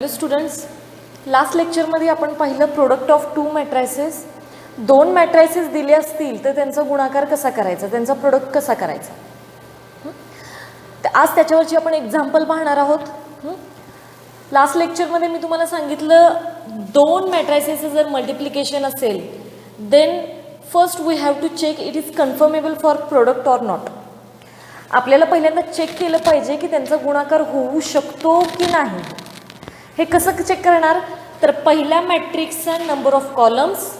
Students, last लेक्चरमध्ये आपण पाहिलं प्रोडक्ट ऑफ टू मॅट्रायसेस. दोन मॅट्रायसेस दिले असतील तर त्यांचा गुणाकार कसा करायचा, त्यांचा प्रोडक्ट कसा करायचा. आज त्याच्यावरची आपण एक्झाम्पल पाहणार आहोत. लास्ट लेक्चरमध्ये मी तुम्हाला सांगितलं दोन मॅट्रायसेस जर मल्टिप्लिकेशन असेल then first we have to check it is conformable for product or not. आपल्याला पहिल्यांदा चेक केलं पाहिजे की त्यांचा गुणाकार होऊ शकतो की नाही. हे कसं चेक करणार तर पहिल्या मॅट्रिक्सचा नंबर ऑफ कॉलम्स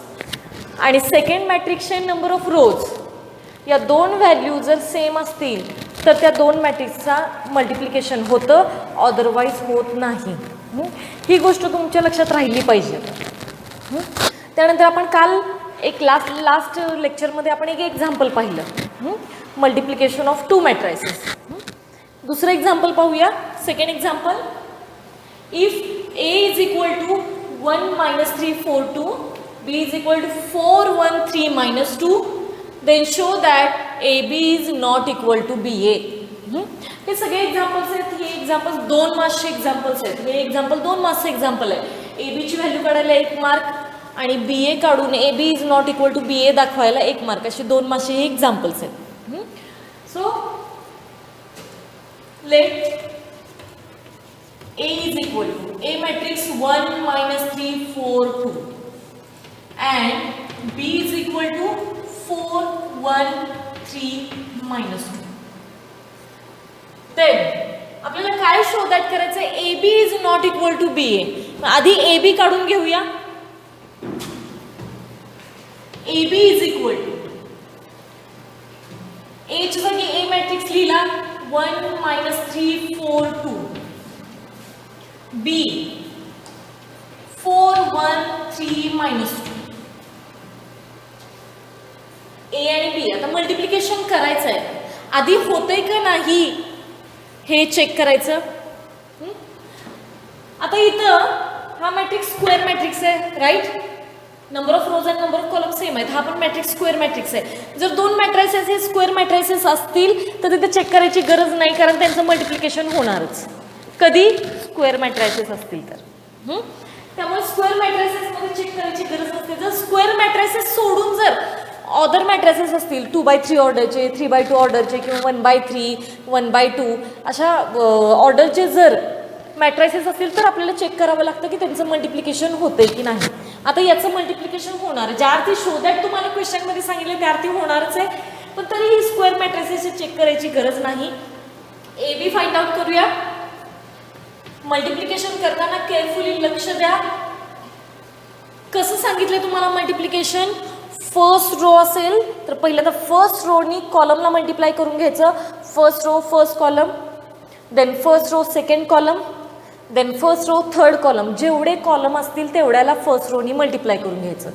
आणि सेकंड मॅट्रिक्सचे नंबर ऑफ रोज या दोन व्हॅल्यू जर सेम असतील तर त्या दोन मॅट्रिक्सचा मल्टिप्लिकेशन होतं, अदरवाईज होत नाही. ही गोष्ट तुमच्या लक्षात राहिली पाहिजे. त्यानंतर आपण काल एक लास्ट लेक्चरमध्ये आपण एक एक्झाम्पल पाहिलं, मल्टिप्लिकेशन ऑफ टू मॅट्रायसेस. दुसरं एक्झाम्पल पाहूया. Second example, if A is equal to 1 minus 3 4 2, B is equal to 4 1 3 minus 2, then show that AB is not equal to BA. हे सगळे एक्झाम्पल्स आहेत. हे एक्झाम्पल्स 2 मार्क्सचे एक्झाम्पल्स आहेत. हे example 2 मार्क्सचे example आहे. AB ची व्हॅल्यू काढायला 1 मार्क आणि BA काढून AB is not equal to BA दाखवायला 1 मार्क, असे 2 मार्क्सचे हे एक्झाम्पल्स आहेत. So let A is equal to A matrix 1 minus 3 4 2 and B is equal to 4 1 3 minus 2. Then आपल्याला काय शोधायचं करायचं आहे, AB is not equal to BA. आधी AB काढून घेऊया. AB is equal to A च्या जागी A मॅट्रिक्स लिहिला 1 minus 3 4 2, B 4 1 3 minus 2. A आणि B आता मल्टिप्लिकेशन करायचं आहे. आधी होतंय का नाही हे चेक करायचं. आता इथं हा मॅट्रिक्स स्क्वेअर मॅट्रिक्स आहे, राईट. नंबर ऑफ रोज आणि नंबर ऑफ कॉलम सेम आहेत. हा पण मॅट्रिक्स स्क्वेअर मॅट्रिक्स आहे. जर दोन मॅट्रायसेस हे स्क्वेअर मॅट्रायसेस असतील तर तिथे चेक करायची गरज नाही, कारण त्यांचं मल्टिप्लिकेशन होणारच कधी स्क्वेअर मॅट्रायसेस असतील तर. त्यामुळे स्क्वेअर मॅट्रायसेस मध्ये चेक करायची गरज नसते. जर स्क्वेअर मॅट्रायसेस सोडून जर ऑर्डर मॅट्रायसेस असतील 2/3 ऑर्डरचे, 3/2 ऑर्डरचे किंवा 1/3 1/2 अशा ऑर्डरचे जर मॅट्रायसेस असतील तर आपल्याला चेक करावं लागतं की त्यांचं मल्टिप्लिकेशन होतंय की नाही. आता याचं मल्टिप्लिकेशन होणार, ज्या अर्थी शोधायला तुम्हाला क्वेश्चनमध्ये सांगितलं त्या अर्थी होणारच आहे, पण तरीही स्क्वेअर मॅट्रायसेसची चेक करायची गरज नाही. AB फाइंड आउट करूया. मल्टिप्लिकेशन करताना केअरफुली लक्ष द्या. कसं सांगितलं तुम्हाला मल्टिप्लिकेशन, फर्स्ट रो असेल तर पहिल्यांदा फर्स्ट रोनी कॉलमला मल्टिप्लाय करून घ्यायचं. First row first column, then first row second column, then first row third column. जेवढे कॉलम असतील तेवढ्याला फर्स्ट रोनी मल्टिप्लाय करून घ्यायचं.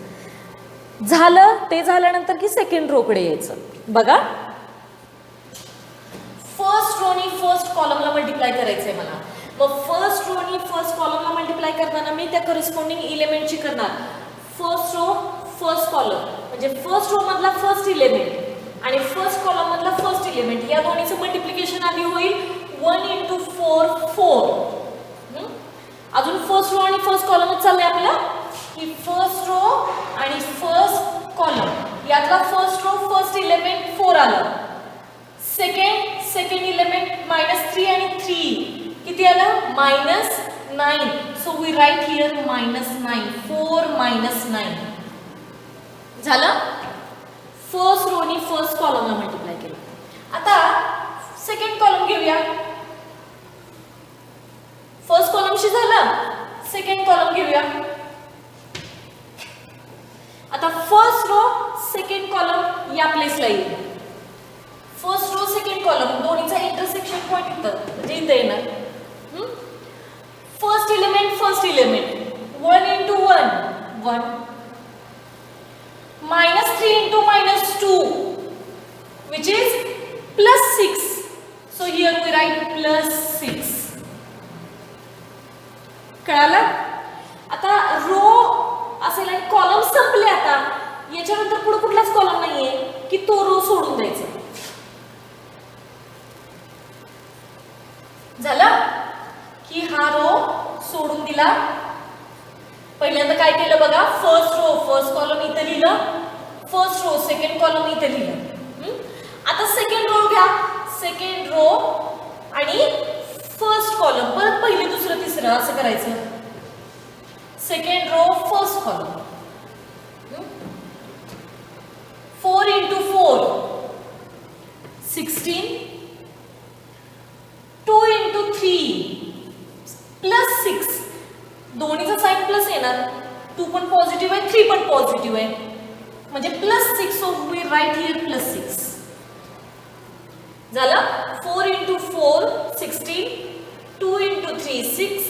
झालं ते झाल्यानंतर की सेकंड रोकडे यायचं. बघा, फर्स्ट रोनी फर्स्ट कॉलमला मल्टिप्लाय करायचंय मला. मग फर्स्ट रोनी फर्स्ट कॉलमला मल्टिप्लाय करताना मी त्या करिस्पॉन्डिंग इलेमेंटची करणार. फर्स्ट रो फर्स्ट कॉलम म्हणजे फर्स्ट रो मधला फर्स्ट इलेमेंट आणि फर्स्ट कॉलम मधला फर्स्ट इलेमेंट या दोन्हीचं मल्टिप्लिकेशन आधी होईल. 1 × 4 4. अजून फर्स्ट रो आणि फर्स्ट कॉलमच चाललंय आपलं की फर्स्ट रो आणि फर्स्ट कॉलम यातला फर्स्ट रो फर्स्ट इलेमेंट 4 आलं. सेकंड इलेमेंट -3 आणि 3 किती आलं -9. So we write here -9. 4 -9 झालं. फर्स्ट रोनी फर्स्ट कॉलमला मल्टिप्लाय केलं. आता सेकंड कॉलम घेऊया. फर्स्ट कॉलमशी झालं, सेकंड कॉलम घेऊया. आता फर्स्ट रो सेकंड कॉलम या प्लेसला येईल. फर्स्ट रो सेकंड कॉलम दोन्हीचा इंटरसेक्शन पॉइंट इथं म्हणजे इथं येणार. First element 1 × 1 1, -3 × -2 which is +6. so here we write +6. कळालं. आता रो असेल आणि कॉलम संपले. आता याच्यानंतर पुढे कुठलाच कॉलम नाहीये की तो रो सोडून द्यायचा. झालं की हा रो सोडून दिला. पहिल्यांदा काय केलं बघा, फर्स्ट रो फर्स्ट कॉलम इथे लिहिलं, फर्स्ट रो सेकंड कॉलम इथे लिहिलं. आता सेकंड रो घ्या, सेकंड रो आणि फर्स्ट कॉलम परत पहिली दुसरं तिसरं असं करायचं. Second row first column 4 into 4 16, 2 into 3 plus 6, दोन्हीचा साइन प्लस येणार, 2 पण पॉझिटिव्ह आहे 3 पण पॉझिटिव्ह आहे म्हणजे +6. सो वी राईट हिअर +6 झाला. 4 into 4 16, 2 into 3 6.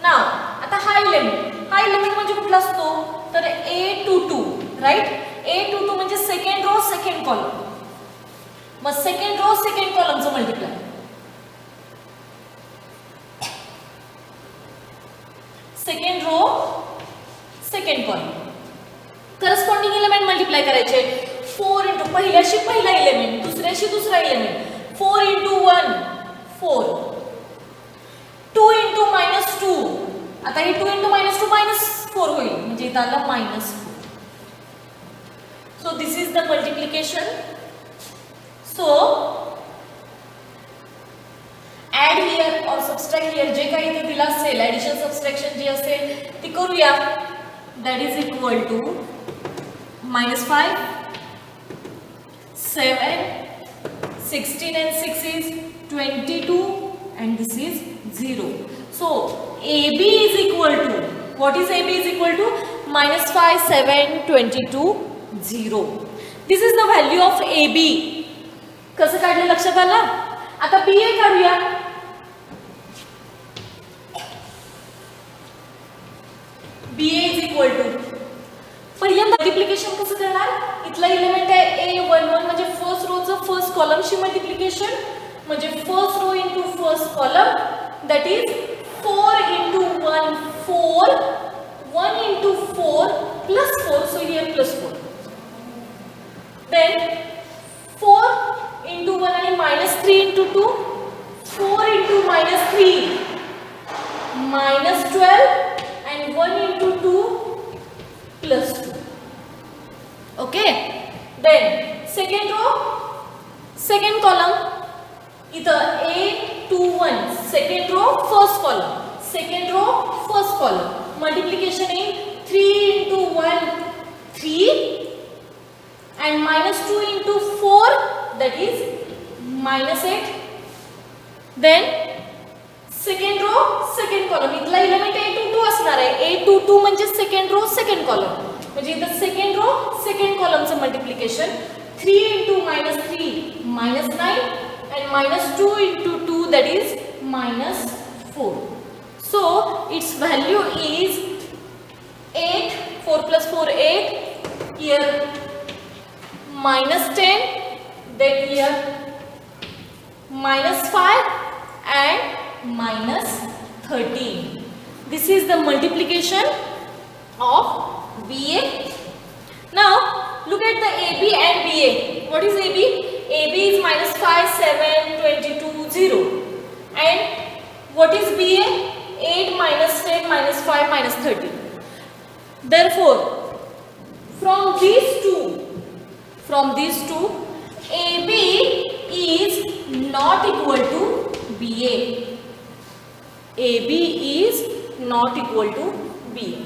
नाव आता हाय लिमिट म्हणजे कुठला असतो तर a to 2 right. a to 2 म्हणजे सेकंड रो सेकंड कॉलम, मग सेकंड रो सेकंड कॉलमचं multiply. Second row second column corresponding element multiply करायचे. 4 into पहिल्याशी पहिला एलिमेंट, दुसऱ्याशी दुसरा एलिमेंट. 4 into 1 4, 2 into -2. आता हे 2 into -2 -4 होईल म्हणजे इथं आलं -4. So this is the multiplication. So add here or subtract here, जे काही इथे दिलं असेल ऍडिशन सबट्रॅक्शन जी असेल ती करूया. that is equal to -5 7 16 and 6 is 22 and this is 0. So AB is equal to, what is AB is equal to -5 7 22 0. This is the value of AB. कसं काढलं लक्षात आलं. आता BA काढूया. BA is equal to, पहिल्या multiplication कसं करणार, इथला एलिमेंट आहे A11 म्हणजे फर्स्ट रोचं फर्स्ट कॉलमशी मल्टिप्लिकेशन म्हणजे first row into first column, that is 4 into 1 4, 1 into 4 plus 4, so here plus 4. Then 4 into 1 and -3 into 2, 4 into -3 -12 and 1 into 2 plus 2. Okay. Then second row second column, इथं A21 second row first column, second row first column, multiplication in 3 into 1 3 and -2 into 4, that is -8. Then second row second column, इथला element A22 असणार आहे. A22 म्हणजे second row second column म्हणजे इथं second row second कॉलमचं multiplication 3 into -3 -9 and -2 into 2, that is -4. So its value is 8. 4 plus 4 8, here -10, then here -5 and -13. This is the multiplication of BA. Now look at the AB and BA. What is AB? AB is -5 7 22 0 and what is BA? 8 -10 -5 -13. Therefore from these two AB is not equal to BA. AB is not equal to BA.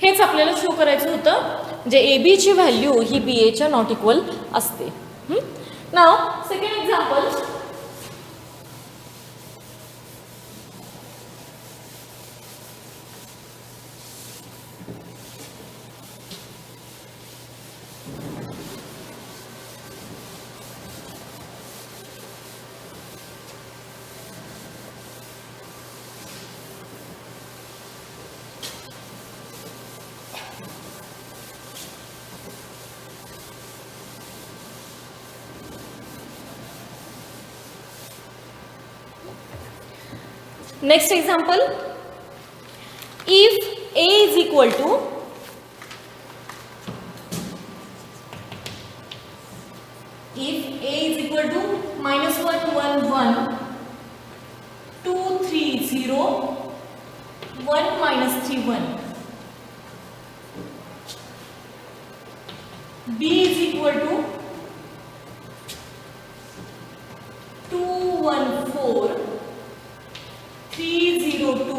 हेच आपल्याला show करायचं होतं, जे AB ची value ही BA च्या not equal असते. Now second example, next example, if A is equal to -1 1 1 2 3 0 1 minus 3 1. B is equal to 2 1 4 3 0 2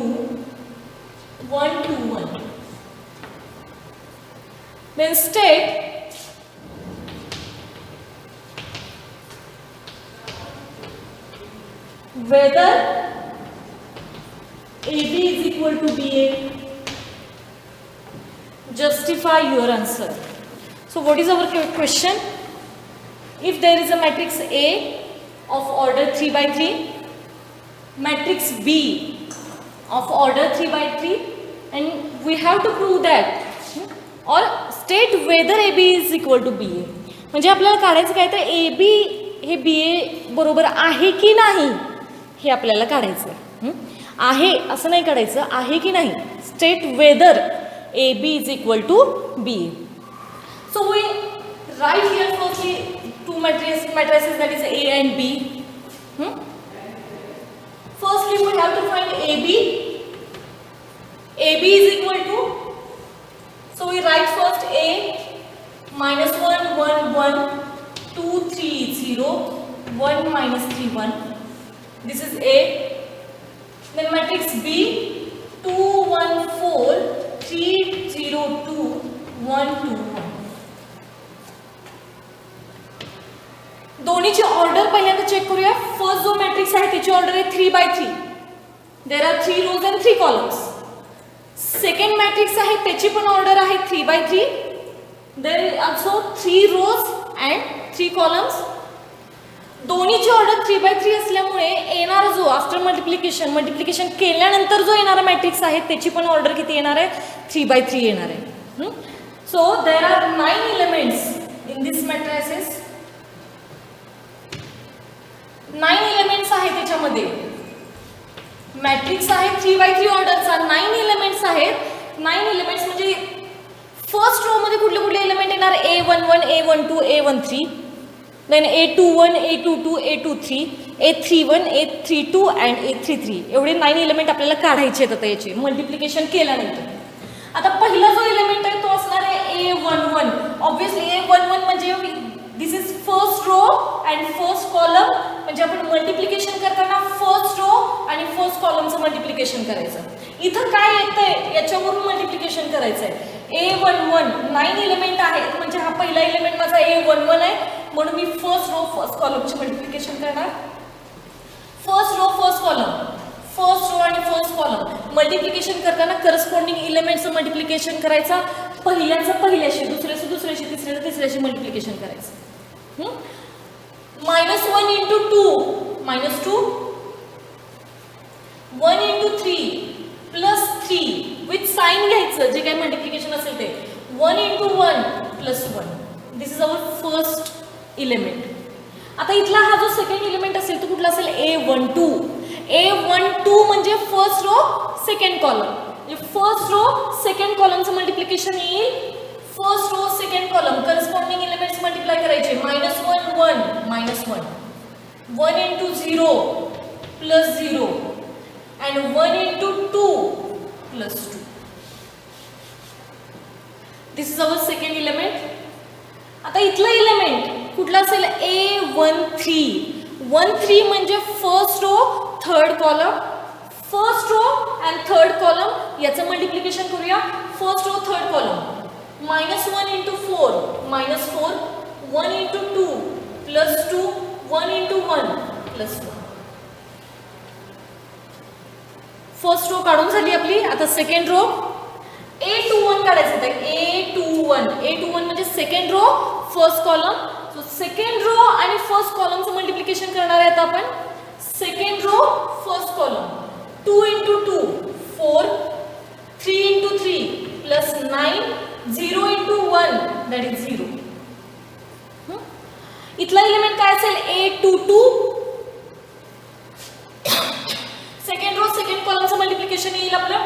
1 2 1. Then state whether AB is equal to BA. Justify your answer. So what is our question? If there is a matrix A of order 3 by 3, matrix B of order 3 by 3, and we have to prove that or state whether AB is equal to BA. म्हणजे आपल्याला काढायचं काय तर AB हे BA बरोबर आहे की नाही हे आपल्याला काढायचं आहे असं नाही काढायचं आहे की नाही. State whether AB is equal to BA. So we write here firstly two matrices that is A and B. Firstly we have to find AB. AB is equal to, so we write first A minus 1 1 1 2 3 0 1 minus 3 1. This is A. Then matrix B 2 1 4 3 0 2 1 2 1. दोन्हीची order पहिल्यांदा check करूया. First जो matrix आहे त्याची order आहे 3 by 3. There are 3 rows and 3 columns. Second matrix आहे त्याची पण ऑर्डर आहे 3 by 3. There also 3 rows and 3 columns. दोन्हीची ऑर्डर 3 by 3 असल्यामुळे येणारा जो आफ्टर मल्टिप्लिकेशन केल्यानंतर जो येणारा मॅट्रिक्स आहे त्याची पण ऑर्डर किती येणार आहे 3 by 3 येणार आहे. So there are 9 elements in this matrices. 9 elements आहेत त्याच्यामध्ये. मॅट्रिक्स आहे 3 by 3 ऑर्डरचा. 9 एलिमेंट्स आहेत. 9 एलिमेंट्स म्हणजे फर्स्ट रो मध्ये कुठले कुठले एलिमेंट येणार A11 A12 A13, then A21 A22 A23 A31 A32 and A33. एवढे 9 एलिमेंट आपल्याला काढायचे आहेत आता याचे मल्टिप्लिकेशन केल्यानंतर. आता पहिला जो एलिमेंट आहे तो असणार आहे A11. ऑब्विसली A11 म्हणजे this is first row and first column. म्हणजे आपण मल्टिप्लिकेशन करताना फर्स्ट रो आणि फर्स्ट कॉलमचं मल्टिप्लिकेशन करायचं. इथं काय येतंय याच्यावरून मल्टिप्लिकेशन करायचं आहे. A11 9 एलिमेंट आहेत म्हणजे हा पहिला एलिमेंट माझा A11 आहे म्हणून मी फर्स्ट रो फर्स्ट कॉलमचे मल्टिप्लिकेशन करणार. First row first column, first row आणि फर्स्ट कॉलम मल्टिप्लिकेशन करताना करस्पॉन्डिंग एलिमेंटचं मल्टिप्लिकेशन करायचं. पहिल्याचं पहिल्याशी, दुसऱ्याचं दुसऱ्याशी, तिसऱ्याचं तिसऱ्याशी मल्टिप्लिकेशन करायचं. -1 into 2 -2, 1 into 3 plus 3 with sign घ्यायचं जे काही मल्टिप्लिकेशन असेल ते. 1 into 1 plus 1. This is our first element. आता इथला हा जो सेकंड एलिमेंट असेल तो कुठला असेल A12. A12 म्हणजे first row second column. First row second कॉलमचं मल्टिप्लिकेशन येईल. First row second column corresponding elements multiply करायचे. -1 1 -1, 1 into 0 plus 0 and 1 into 2 plus 2. This is our second element. आता इथला एलिमेंट कुठला असेल A13. 13 म्हणजे first row third column. First row and third column याचं multiplication करूया. First row third column -1 into 4 -4, 1 into 2 plus 2, 1 into 1 plus 1. First row काढून झाली आपली. आता सेकंड रो A21 काढायचं आहे. A21 म्हणजे second row first column. So second row आणि फर्स्ट कॉलमचं मल्टिप्लिकेशन करणार आहे आता आपण. Second row first column 2 into 2 4, 3 into 3 plus 9, 0 into 1 that is 0. इथला एलिमेंट काय असेल A22. सेकंड रो सेकंड कॉलमचं मल्टिप्लिकेशन येईल आपलं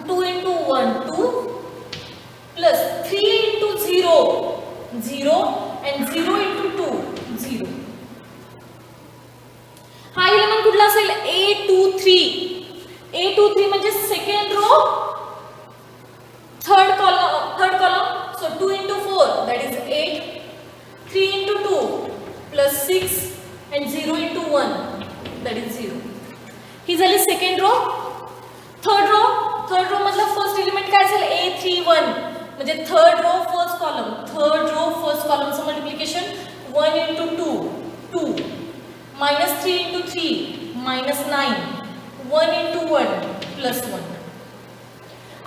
2 into 1 2 plus 3 into 0 0 and 0 into 2 0. हा एलिमेंट कुठला असेल A23. A23 म्हणजे second row third column, so 2 into 4 that is 8, 3 into 2 plus 6 and 0 into 1 that is 0. ही झाली सेकंड रो. थर्ड रो मतलब फर्स्ट एलिमेंट काय असेल A31 म्हणजे थर्ड रो फर्स्ट कॉलमचं multiplication 1 into 2 2 minus 3 into 3 minus 9 1 into 1 plus 1.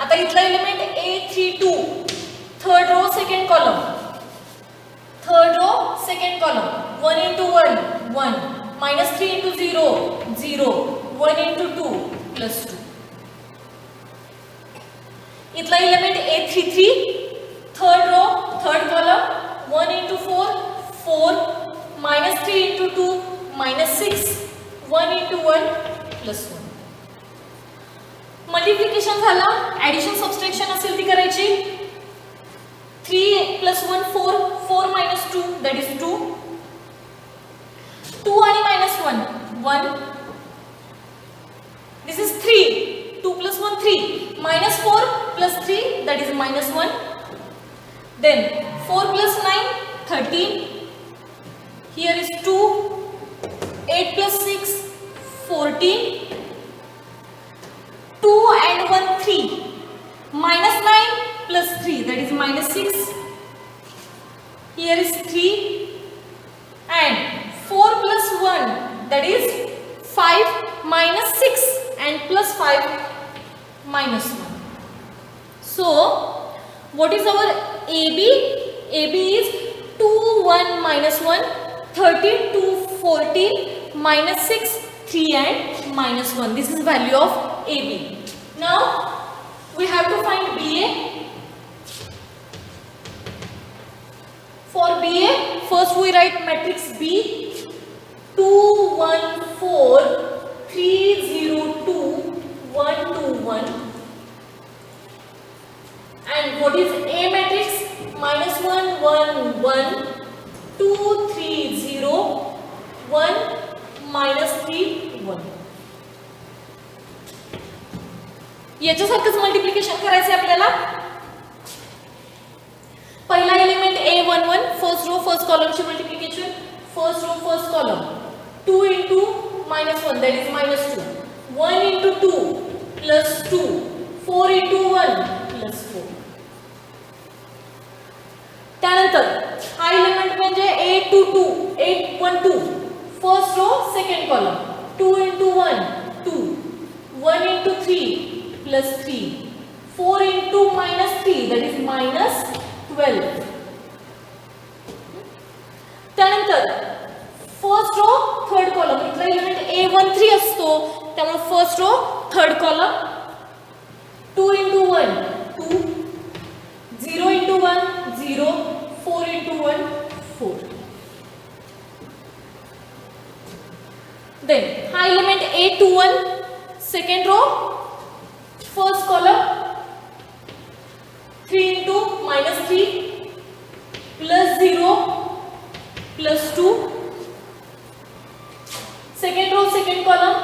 आता इथला element A32 third row second column 1 into 1 1 minus 3 into 0 0 1 into 2 plus 2. इथला element A33 third row third column 1 into 4 4 minus 3 into 2 minus 6 1 into 1 plus 1. Multiplication झाला, addition subtraction असेल ती करायची. 3 plus 1 4 4 minus 2 that is 2 2 आणि minus 1 1 this is 3 2 plus 1 3 minus 4 plus 3 that is minus 1 then 4 plus 9 13 here is 2 8 plus 6 14 2 and 1 3 minus 9 plus 3 that is minus 6 here is 3 and 4 plus 1 that is 5 minus 6 and plus 5 minus 1. So what is our AB? AB is 2 1 minus 1 13 2 14 minus 6 3 and minus 1. This is value of AB. Now we have to find BA. For BA, first we write matrix B 2 1 4 3 0 2 1 2 1. And what is A matrix? minus 1 1 1 2 3 0 1 minus 3 1. याच्यासारखंच multiplication करायचं आपल्याला. पहिला element A11 first row first कॉलमची multiplication first row first column 2 into minus 1 that is minus 2 1 into 2 plus 2 4 into 1 plus 4. त्यानंतर हा element म्हणजे A12 first row second column 2 into 1 2 1 into 3 plus 3 4 into minus 3 that is minus 12. त्यानंतर first row third column इथला element A13 असतो त्यामुळे first row third column 2 into 1 2 0 into 1 0 4 into 1 4. Then हा element A21 second row first column 3 into minus 3 plus 0 plus 2 second row second column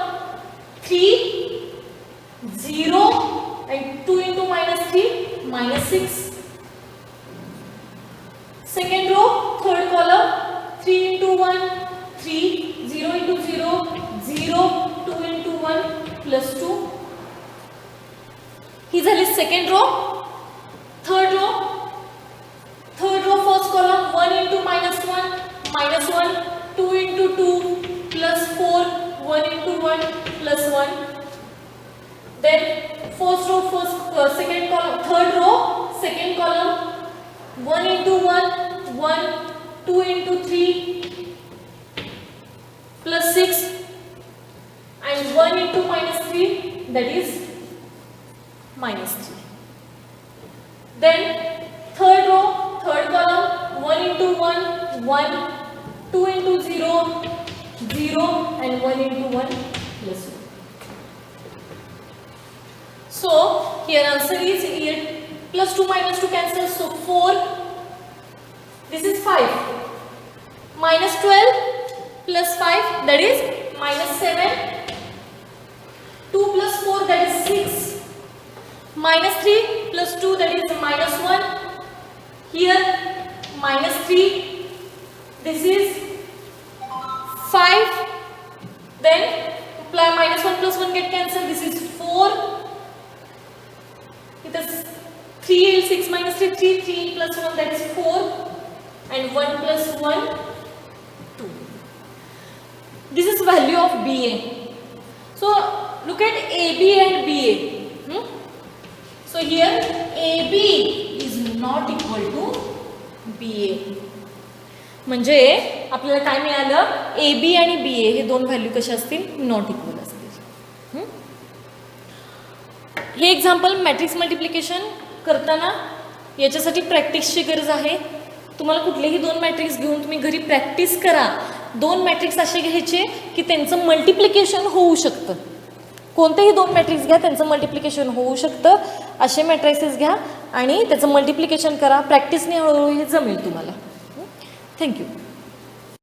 3 0 and 2 into minus 3 minus 6 second row third column 3 into 1 3 0 into 0 0 2 into 1 plus 2. ही झाली second row. Third row first column 1 into minus 1 minus 1 2 into 2 plus 4 1 into 1 plus 1. Then first row second column third row second column 1 into 1 1 2 into 3 plus 6 and 1 into minus 3 that is minus 3. Then third row third column 1 into 1 1 2 into 0 0 and 1 into 1 plus 1. So here answer is here plus 2 minus 2 cancel, so 4 this is 5 minus 12 plus 5 that is minus 7 2 plus 4 that is 6. Minus 3 plus 2 that is minus 1. Here minus 3. This is 5. Then minus 1 plus 1 get cancelled. This is 4. It is 3, 6 minus 3, 3, 3 plus 1 that is 4. And 1 plus 1, 2. This is value of BA. So look at AB and BA. So here AB is not equal to BA. म्हणजे आपल्याला काय मिळालं, AB आणि BA हे दोन value कशा असतील, not equal असतील. हे एक्झाम्पल मॅट्रिक्स मल्टिप्लिकेशन करताना याच्यासाठी प्रॅक्टिसची गरज आहे. तुम्हाला कुठलेही दोन मॅट्रिक्स घेऊन तुम्ही घरी प्रॅक्टिस करा. दोन मॅट्रिक्स असे घ्यायचे की त्यांचं मल्टिप्लिकेशन होऊ शकतं. कोणतेही दोन मॅट्रिक्स घ्या, त्यांचं मल्टिप्लिकेशन होऊ शकतं. असे मॅट्रिसेस घ्या आणि त्याचं मल्टिप्लिकेशन करा. प्रॅक्टिसने हळूहळू हे जमेल तुम्हाला. थँक्यू.